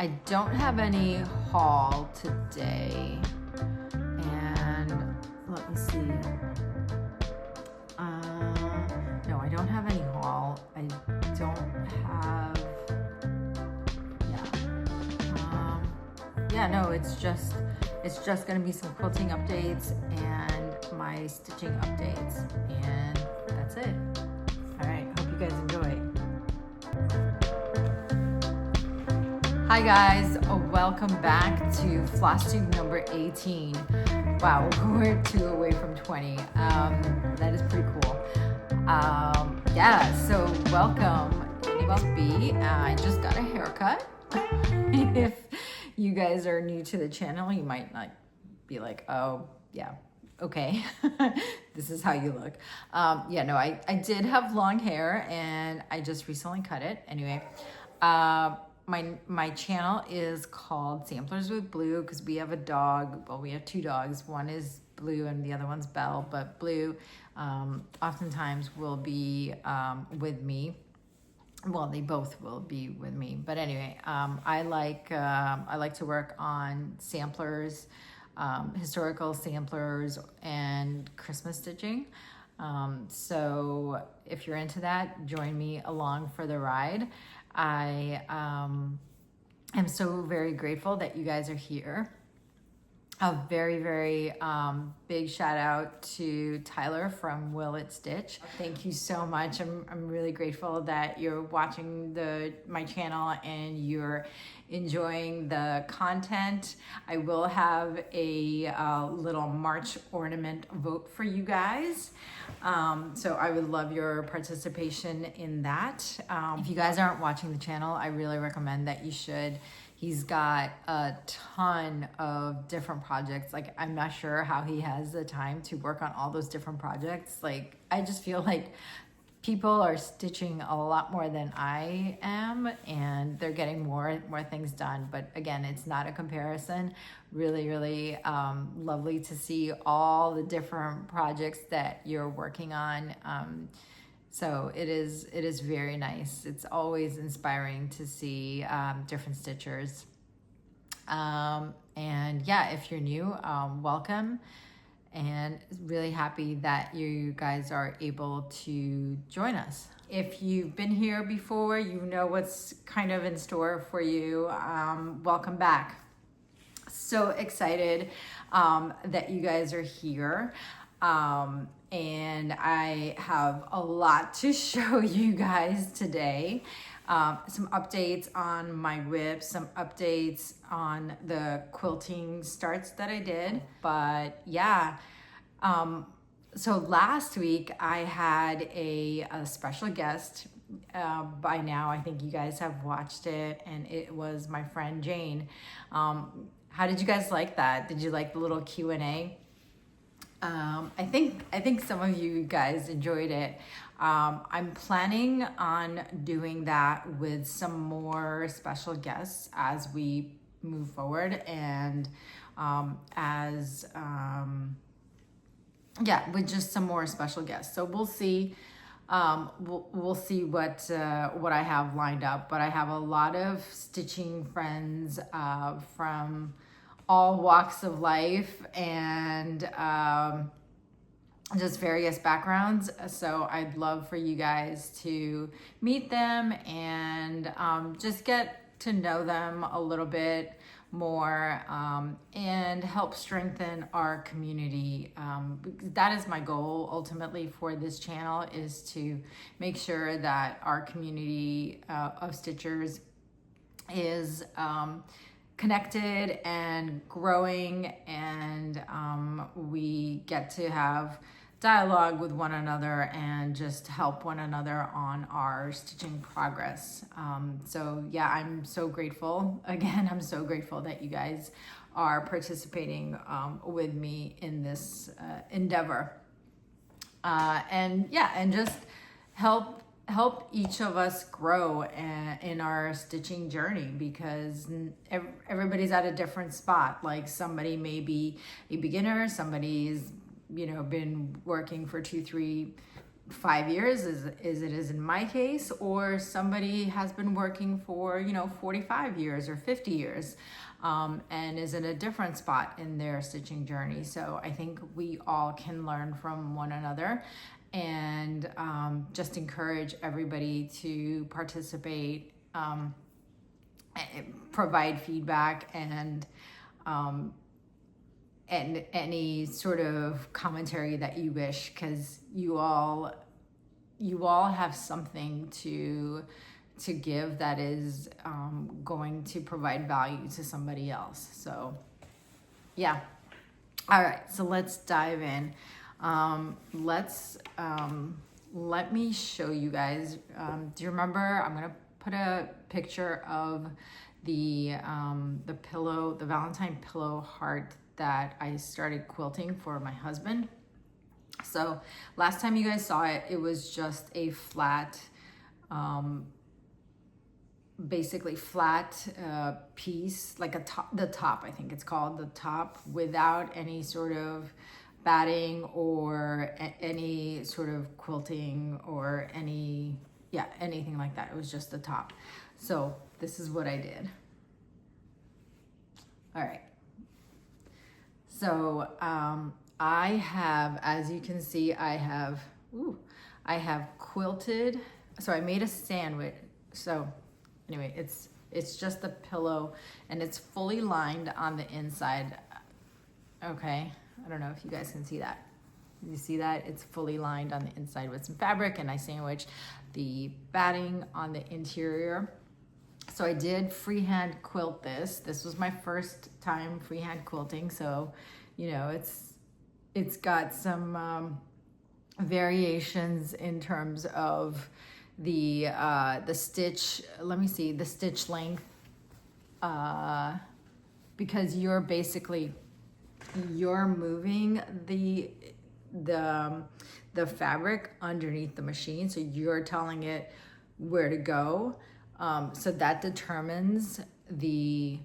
I don't have any haul today, and let me see. No, I don't have any haul. I don't have, no, it's just gonna be some quilting updates and my stitching updates, and that's it. All right, hope you guys enjoy. Hi guys, welcome back to Flosstube number 18. Wow, we're 2 away from 20. That is pretty cool. So welcome. I just got a haircut. If you guys are new to the channel, you might not be like, oh yeah, okay, this is how you look. I did have long hair and I just recently cut it. Anyway, my channel is called Samplers with Blue because we have a dog. Well, we have 2 dogs. One is Blue and the other one's Belle, but Blue oftentimes will be with me. Well, they both will be with me, but anyway, I like to work on samplers, historical samplers, and Christmas stitching. So if you're into that, join me along for the ride. I am so very grateful that you guys are here. A very, very big shout out to Tyler from Will It Stitch. Thank you so much. I'm really grateful that you're watching my channel and you're enjoying the content. I will have a little March ornament vote for you guys. So I would love your participation in that. If you guys aren't watching the channel, I really recommend that you should. He's got a ton of different projects. Like, I'm not sure how he has the time to work on all those different projects. Like, I just feel like people are stitching a lot more than I am, and they're getting more things done. But again, it's not a comparison. Really, really lovely to see all the different projects that you're working on. So it is very nice. It's always inspiring to see different stitchers. And yeah, if you're new, welcome. And really happy that you guys are able to join us. If you've been here before, you know what's kind of in store for you. Welcome back. So excited that you guys are here. And I have a lot to show you guys today. Some updates on my whip, some updates on the quilting starts that I did. But yeah, so last week I had a special guest. By now I think you guys have watched it, and it was my friend Jane. How did you guys like that? Did you like the little Q&A? I think some of you guys enjoyed it. I'm planning on doing that with some more special guests as we move forward, and with just some more special guests. So we'll see. We'll see what I have lined up. But I have a lot of stitching friends from all walks of life and just various backgrounds. So I'd love for you guys to meet them and just get to know them a little bit more and help strengthen our community. That is my goal ultimately for this channel, is to make sure that our community of stitchers is connected and growing, and we get to have dialogue with one another and just help one another on our stitching progress. So yeah, I'm so grateful. Again, I'm so grateful that you guys are participating with me in this endeavor. And just help each of us grow in our stitching journey, because everybody's at a different spot. Like, somebody may be a beginner, somebody's been working for 2-3 5 years as it is in my case, or somebody has been working for, you know, 45 years or 50 years, and is in a different spot in their stitching journey. So I think we all can learn from one another, and just encourage everybody to participate, provide feedback, and any sort of commentary that you wish, because you all have something to give that is going to provide value to somebody else. So yeah. All right, so let's dive in. Let me show you guys. Do you remember? I'm gonna put a picture of the pillow, the Valentine pillow heart that I started quilting for my husband. So last time you guys saw it, it was just a flat, basically flat piece, like the top, I think it's called, the top, without any sort of batting or any sort of quilting or anything like that. It was just the top. So this is what I did. All right. So I have, as you can see, I have quilted. So I made a sandwich. So anyway, it's just the pillow, and it's fully lined on the inside. Okay, I don't know if you guys can see that. You see that? It's fully lined on the inside with some fabric, and I sandwiched the batting on the interior. So I did freehand quilt this. This was my first time freehand quilting, so you know it's got some variations in terms of the stitch. Let me see the stitch length, because you're moving the fabric underneath the machine, so you're telling it where to go. So that determines the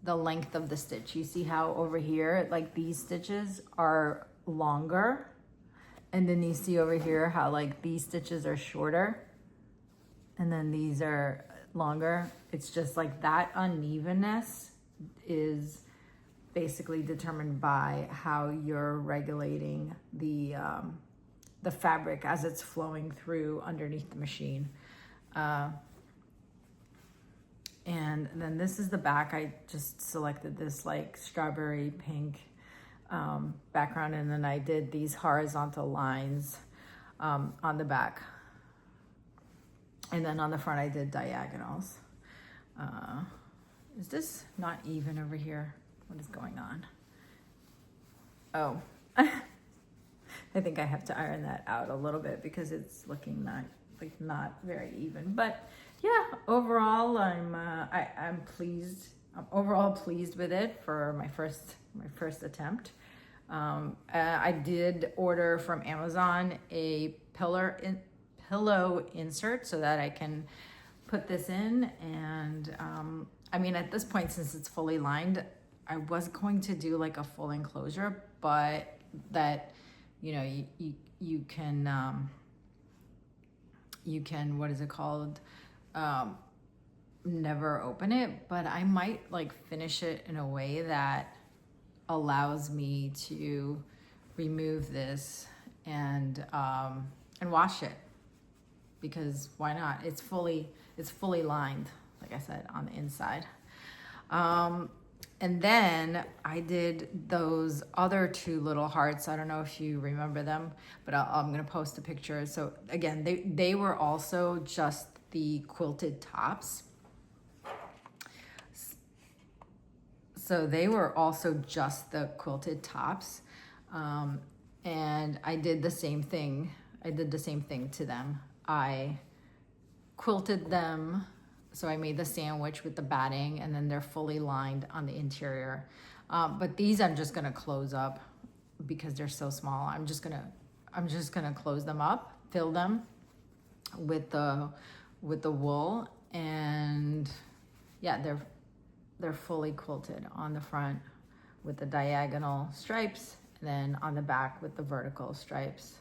length of the stitch. You see how over here, like these stitches are longer, and then you see over here how like these stitches are shorter, and then these are longer. It's just like that unevenness is basically determined by how you're regulating the fabric as it's flowing through underneath the machine. And then this is the back. I just selected this like strawberry pink background, and then I did these horizontal lines on the back. And then on the front I did diagonals. Is this not even over here? What is going on? Oh, I think I have to iron that out a little bit because it's looking not very even. But yeah, overall I'm pleased. I'm overall pleased with it for my first attempt. I did order from Amazon a pillow insert so that I can put this in, and I mean, at this point, since it's fully lined, I was going to do like a full enclosure, but that, you know, you can what is it called, never open it, but I might like finish it in a way that allows me to remove this and wash it, because why not? It's fully lined, like I said, on the inside. And then I did those other two little hearts. I don't know if you remember them, but I'm gonna post a picture. So again, they were also just the quilted tops. So they were also just the quilted tops. And I did the same thing. I did the same thing to them. I quilted them. So I made the sandwich with the batting, and then they're fully lined on the interior. But these I'm just gonna close up because they're so small. I'm just gonna close them up, fill them with the wool, and yeah, they're fully quilted on the front with the diagonal stripes, and then on the back with the vertical stripes.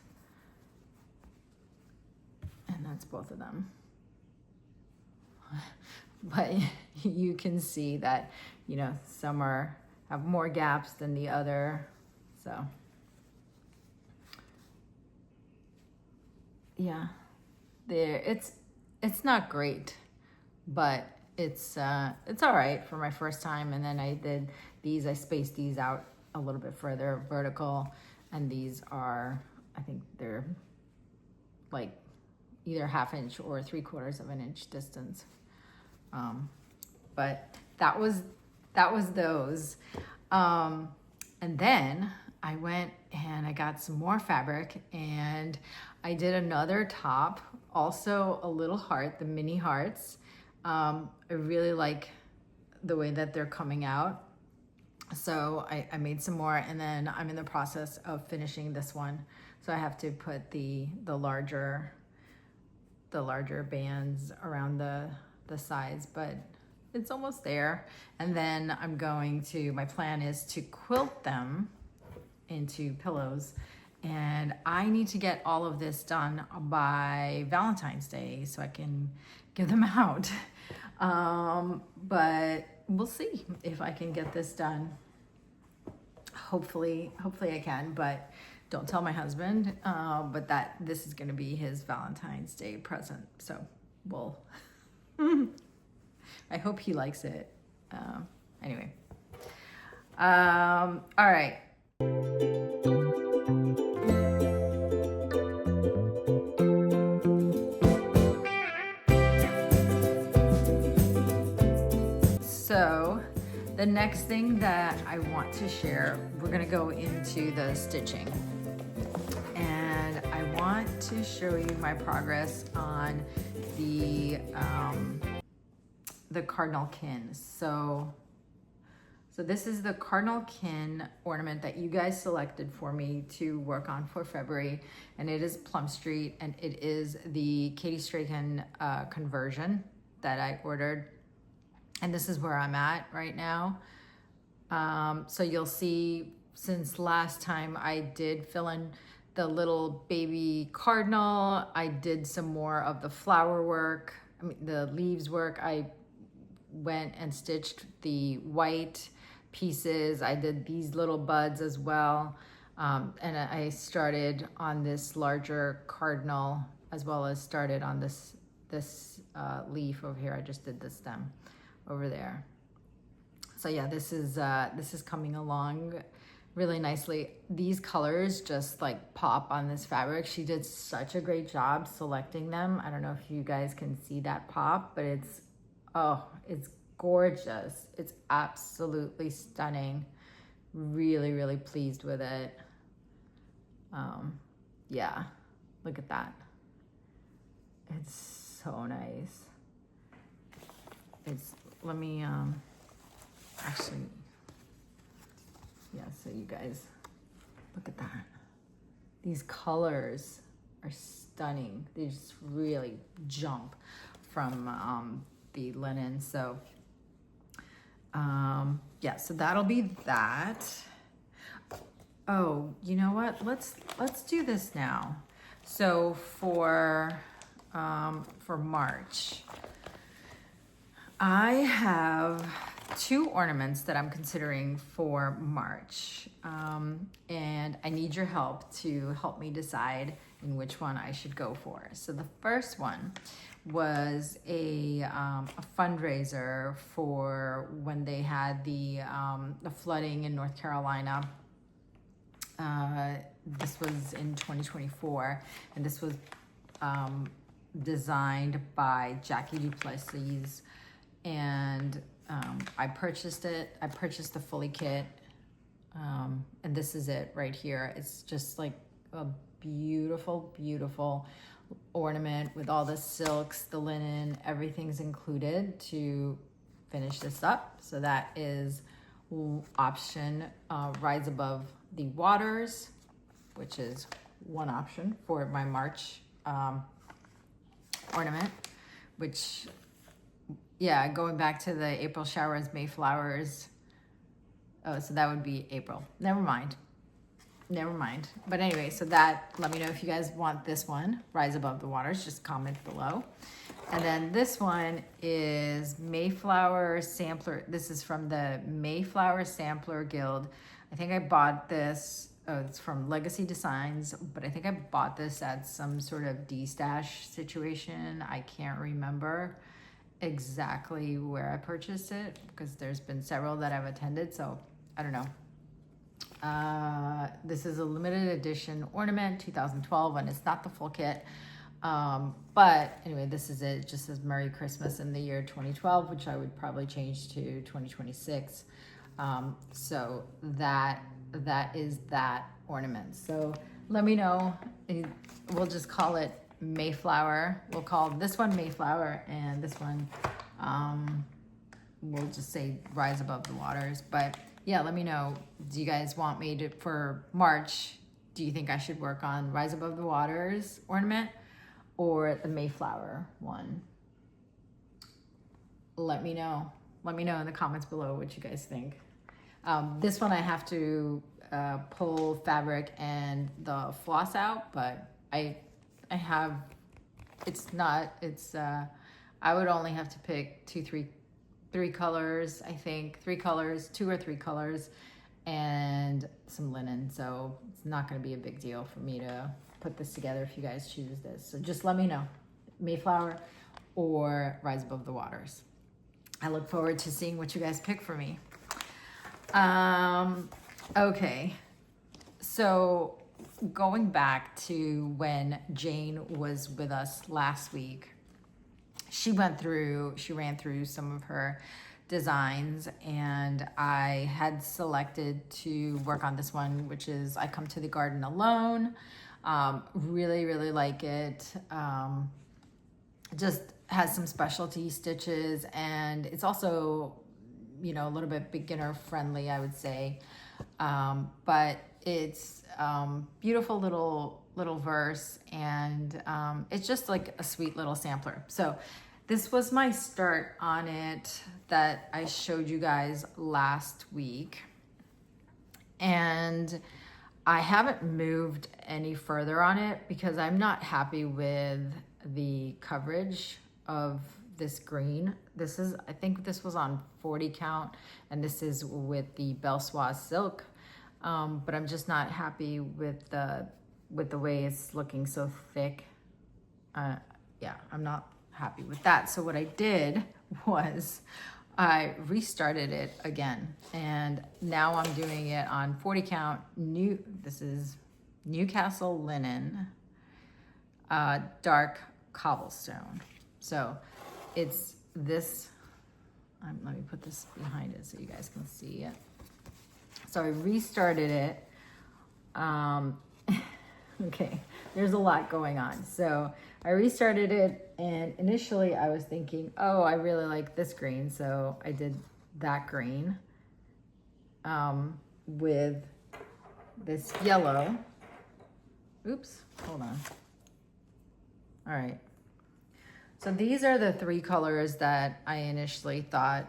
That's both of them. But you can see that, you know, some have more gaps than the other. So yeah, it's not great, but it's all right for my first time. And then I did these, I spaced these out a little bit further vertical, and these are, I think they're like either 1/2 inch or 3/4 of an inch distance. But that was those. And then I went and I got some more fabric, and I did another top, also a little heart, the mini hearts. I really like the way that they're coming out. So I made some more, and then I'm in the process of finishing this one. So I have to put the larger bands around the sides, but it's almost there. And then my plan is to quilt them into pillows, and I need to get all of this done by Valentine's Day so I can give them out. But we'll see if I can get this done. Hopefully I can, but don't tell my husband, but that this is going to be his Valentine's Day present. So we'll, I hope he likes it. Anyway. All right. So the next thing that I want to share, we're gonna go into the stitching. And I want to show you my progress on the cardinal kin. So this is the cardinal kin ornament that you guys selected for me to work on for February, and it is Plum Street, and it is the Katie Strachan conversion that I ordered. And this is where I'm at right now. So you'll see, since last time I did fill in the little baby cardinal, I did some more of the flower work, the leaves work. I went and stitched the white pieces. I did these little buds as well. And I started on this larger cardinal, as well as started on this leaf over here. I just did the stem over there. So yeah, this is coming along really nicely. These colors just like pop on this fabric. She did such a great job selecting them. I don't know if you guys can see that pop, but it's gorgeous. It's absolutely stunning. Really, really pleased with it. Yeah, look at that. It's so nice. Let me, actually, yeah, so you guys, look at that. These colors are stunning. They just really jump from the linen. So, yeah, so that'll be that. Oh, you know what? Let's do this now. So for March, I have 2 ornaments that I'm considering for March, and I need your help to help me decide in which one I should go for. So the first one was a fundraiser for when they had the flooding in North Carolina. This was in 2024, and this was designed by Jackie Duplessis. And I purchased it. I purchased the fully kit, and this is it right here. It's just like a beautiful, beautiful ornament with all the silks, the linen, everything's included to finish this up. So that is option Rise Above the Waters, which is one option for my March ornament, which, yeah, going back to the April showers, May flowers. Oh, so that would be April. Never mind. never mind. But anyway, so that, let me know if you guys want this one, Rise Above the Waters, just comment below. And then this one is Mayflower Sampler. This is from the Mayflower Sampler Guild. I think I bought this, oh, it's from Legacy Designs, but I think I bought this at some sort of D-stash situation. I can't remember exactly where I purchased it because there's been several that I've attended, so I don't know. This is a limited edition ornament, 2012, and it's not the full kit. But anyway, this is it. It just says Merry Christmas in the year 2012, which I would probably change to 2026. So that is that ornament. So let me know. We'll just call it Mayflower. We'll call this one Mayflower, and this one we'll just say Rise Above the Waters. But yeah, let me know. Do you guys want me to, for March, do you think I should work on Rise Above the Waters ornament or the Mayflower one? Let me know. Let me know in the comments below what you guys think. This one I have to pull fabric and the floss out, but I have, I would only have to pick three colors, I think, 2 or 3 colors, and some linen. So it's not going to be a big deal for me to put this together if you guys choose this. So just let me know, Mayflower or Rise Above the Waters. I look forward to seeing what you guys pick for me. Okay, so going back to when Jane was with us last week, she ran through some of her designs, and I had selected to work on this one, which is I Come to the Garden Alone. Really like it. Just has some specialty stitches, and it's also, you know, a little bit beginner friendly, I would say. But it's beautiful little verse, and it's just like a sweet little sampler. So this was my start on it that I showed you guys last week, and I haven't moved any further on it because I'm not happy with the coverage of this green. This is, I think this was on 40 count, and this is with the Belsoise silk, but I'm just not happy with the way it's looking so thick. Yeah, I'm not happy with that. So what I did was I restarted it again, and now I'm doing it on 40 count. This is Newcastle linen, dark cobblestone. So it's this, let me put this behind it so you guys can see it. So I restarted it. Okay, there's a lot going on. So I restarted it, and initially I was thinking, oh, I really like this green. So I did that green with this yellow. Oops, hold on. All right. So these are the 3 colors that I initially thought,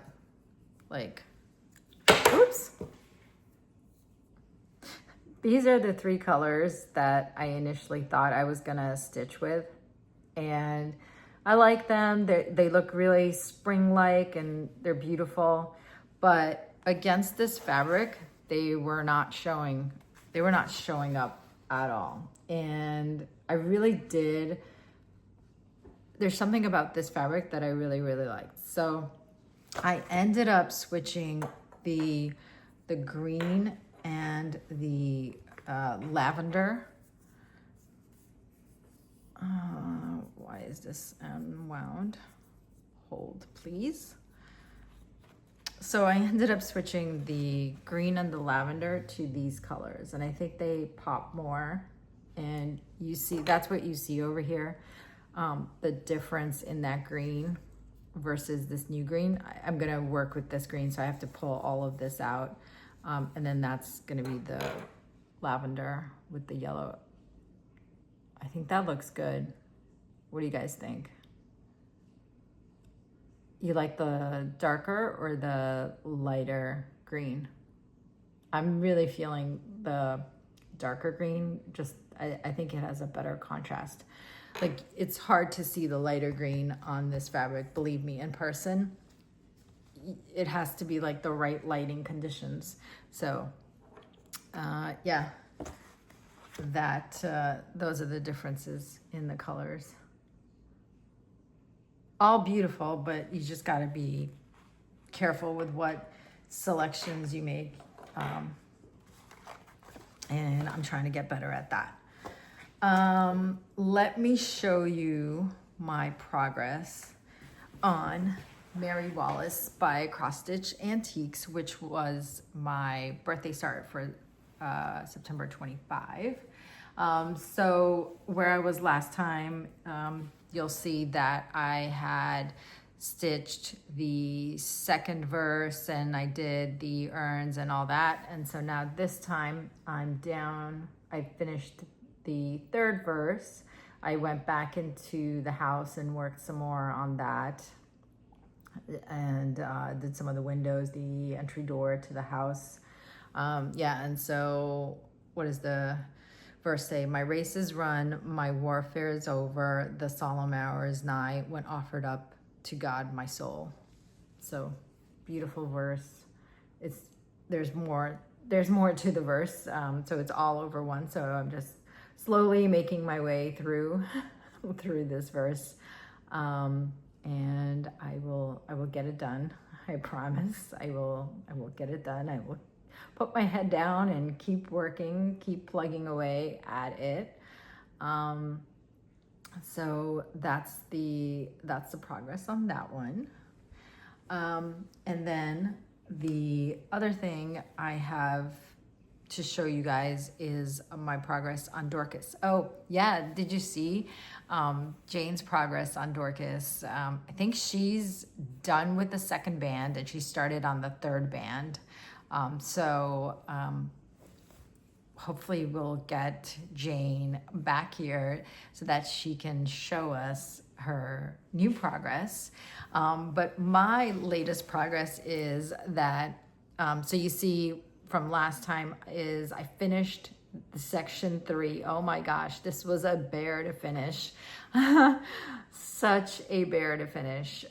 like, oops. These are the 3 colors that I initially thought I was gonna stitch with, and I like them. They look really spring-like, and they're beautiful, but against this fabric, they were not showing up at all. And I really did, there's something about this fabric that I really liked. So I ended up switching the green and the lavender. Why is this unwound? Hold, please. So I ended up switching the green and the lavender to these colors, and I think they pop more. And you see, that's what you see over here. The difference in that green versus this new green. I'm gonna work with this green, so I have to pull all of this out. And then that's gonna be the lavender with the yellow. I think that looks good. What do you guys think? You like the darker or the lighter green? I'm really feeling the darker green. Just, I think it has a better contrast. Like, it's hard to see the lighter green on this fabric, believe me, in person. It has to be like the right lighting conditions. So, yeah, those are the differences in the colors. All beautiful, but you just got to be careful with what selections you make. And I'm trying to get better at that. Let me show you my progress on Mary Wallace by Cross Stitch Antiques, which was my birthday start for September 25. So where I was last time, you'll see that I had stitched the second verse and I did the urns and all that. And so now this time I'm down, I finished the third verse. I went back into the house and worked some more on that, and did some of the windows, the entry door to the house. Yeah, and so what does the verse say? My race is run, my warfare is over, the solemn hour is nigh, when offered up to God my soul. So beautiful verse. There's more to the verse, so it's all over one. So I'm just slowly making my way through this verse, and I will get it done. I promise. I will get it done. I will put my head down and keep working, keep plugging away at it. So that's the progress on that one. And then the other thing I have to show you guys is my progress on Dorcas. Oh yeah, did you see Jane's progress on Dorcas? I think she's done with the second band and she started on the third band. Hopefully we'll get Jane back here so that she can show us her new progress. But my latest progress is that, so you see from last time is I finished section 3. Oh my gosh, this was a bear to finish. Such a bear to finish.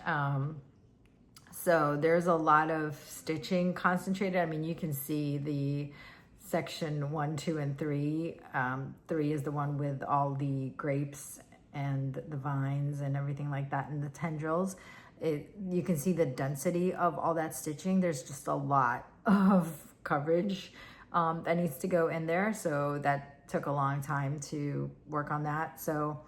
So there's a lot of stitching concentrated. I mean, you can see the section 1, 2, and 3. 3 is the one with all the grapes and the vines and everything like that, and the tendrils. You can see the density of all that stitching. There's just a lot of coverage that needs to go in there. So that took a long time to work on that. So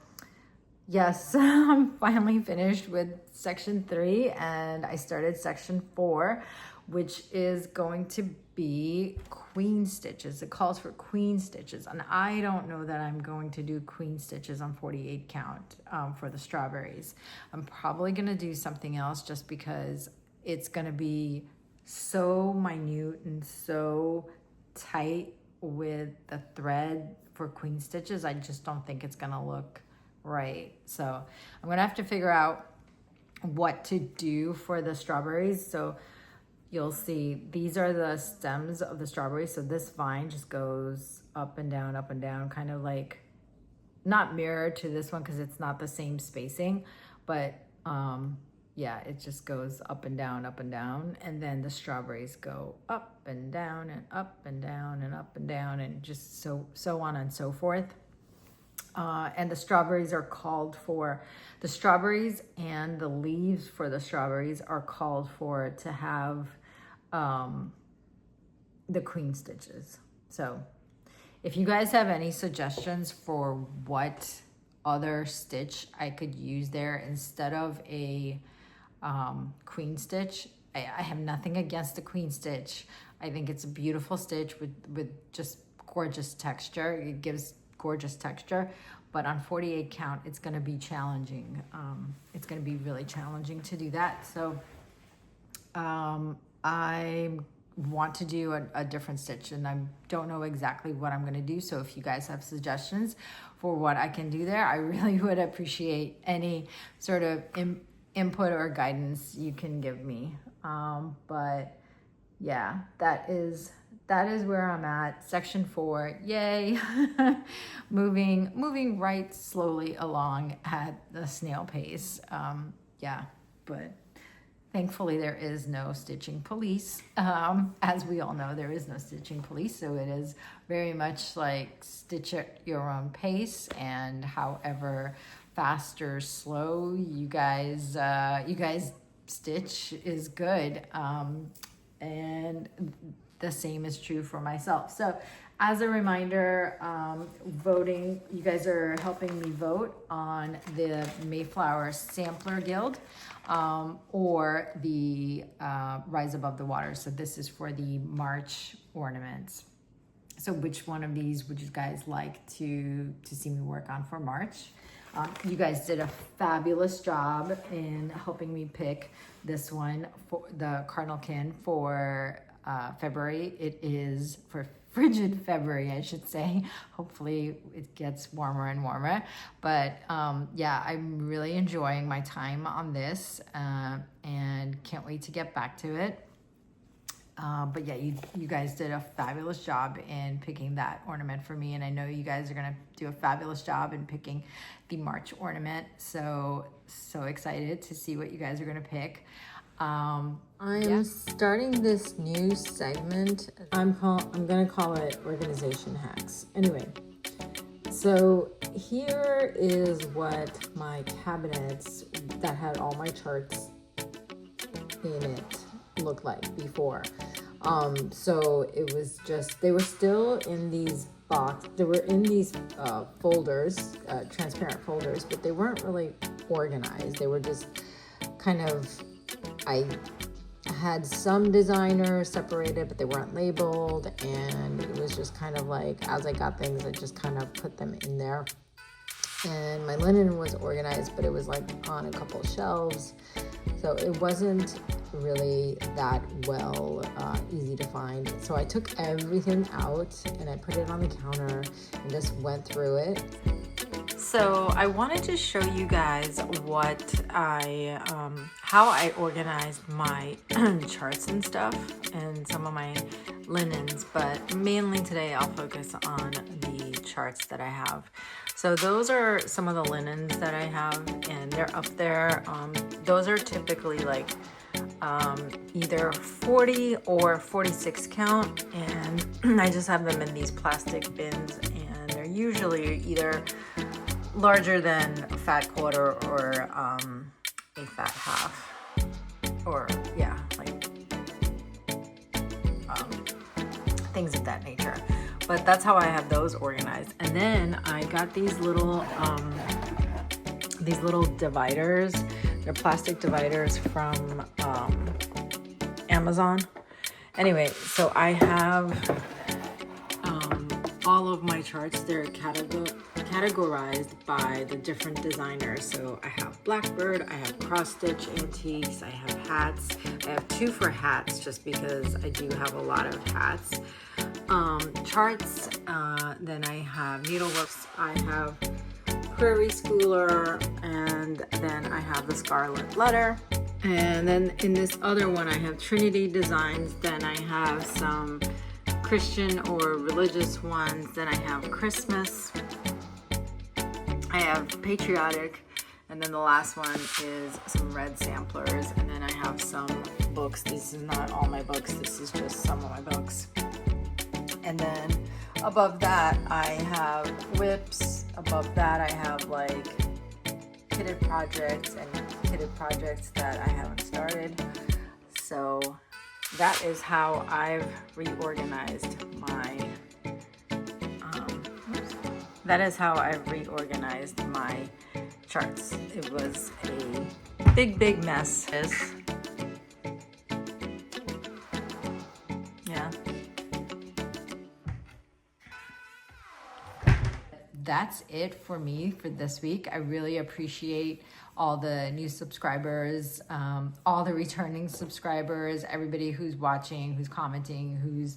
yes, I'm finally finished with section 3 and I started section 4, which is going to be queen stitches. It calls for queen stitches, and I don't know that I'm going to do queen stitches on 48 count for the strawberries. I'm probably gonna do something else just because it's gonna be so minute and so tight with the thread for queen stitches. I just don't think it's gonna look right. So I'm gonna have to figure out what to do for the strawberries. So you'll see these are the stems of the strawberries. So this vine just goes up and down, kind of like not mirror to this one because it's not the same spacing, but yeah, it just goes up and down, and then the strawberries go up and down and up and down and up and down, and just so on and so forth. And the strawberries are called for, the strawberries and the leaves for the strawberries are called for to have the queen stitches. So if you guys have any suggestions for what other stitch I could use there instead of a queen stitch, I have nothing against the queen stitch. I think it's a beautiful stitch with just gorgeous texture. It gives gorgeous texture, but on 48 count, it's going to be challenging. It's going to be really challenging to do that. So I want to do a different stitch, and I don't know exactly what I'm going to do. So if you guys have suggestions for what I can do there, I really would appreciate any sort of input or guidance you can give me. But yeah, that is that is where I'm at. Section 4, yay. moving right slowly along at the snail pace. Yeah, but thankfully there is no stitching police. As we all know, there is no stitching police, so it is very much like stitch at your own pace, and however fast or slow you guys stitch is good. And the same is true for myself. So as a reminder, voting, you guys are helping me vote on the Mayflower Sampler Guild, or the Rise Above the Water. So this is for the March ornaments. So which one of these would you guys like to see me work on for March? You guys did a fabulous job in helping me pick this one for the Cardinalkin for February. It is for frigid February, I should say. Hopefully it gets warmer and warmer. But yeah, I'm really enjoying my time on this, and can't wait to get back to it. But yeah, you guys did a fabulous job in picking that ornament for me, and I know you guys are gonna do a fabulous job in picking the March ornament. So excited to see what you guys are gonna pick. I'm starting this new segment. I'm gonna call it Organization Hacks. Anyway, so here is what my cabinets that had all my charts in it looked like before. So it was just, they were still in these folders, transparent folders, but they weren't really organized. They were just kind of, I had some designers separated, but they weren't labeled, and it was just kind of like, as I got things, I just kind of put them in there. And my linen was organized, but it was like on a couple shelves, so it wasn't really that well easy to find. So I took everything out and I put it on the counter and just went through it. So I wanted to show you guys what how I organized my charts and stuff and some of my linens, but mainly today I'll focus on the charts that I have. So those are some of the linens that I have, and they're up there. Those are typically like either 40 or 46 count, and I just have them in these plastic bins, and they're usually either larger than a fat quarter or a fat half, or yeah, like things of that nature. But that's how I have those organized. And then I got these little dividers. They're plastic dividers from Amazon. Anyway, so I have all of my charts. They're categorized by the different designers. So I have Blackbird, I have cross stitch antiques, I have hats. I have 2 for hats just because I do have a lot of hats. Charts, then I have Needleworks, I have Prairie Schooler, and then I have the Scarlet Letter. And then in this other one, I have Trinity Designs, then I have some Christian or religious ones, then I have Christmas, I have Patriotic, and then the last one is some red samplers, and then I have some books. This is not all my books, this is just some of my books. And then above that, I have whips. Above that, I have like kitted projects and kitted projects that I haven't started. So that is how I've reorganized my, charts. It was a big mess. Yeah. That's it for me for this week. I really appreciate all the new subscribers, all the returning subscribers, everybody who's watching, who's commenting, who's,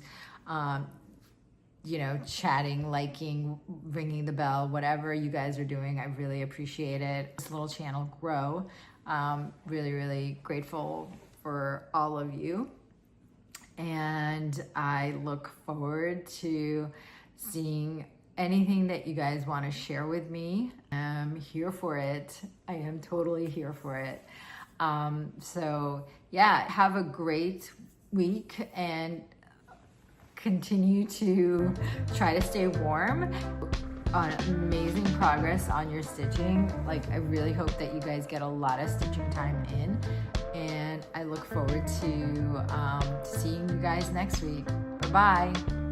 you know, chatting, liking, ringing the bell, whatever you guys are doing. I really appreciate it. This little channel grow. Really grateful for all of you. and I look forward to seeing anything that you guys want to share with me. I'm here for it. I am totally here for it. So yeah, have a great week and continue to try to stay warm. Amazing progress on your stitching. Like, I really hope that you guys get a lot of stitching time in, and I look forward to seeing you guys next week. Bye-bye.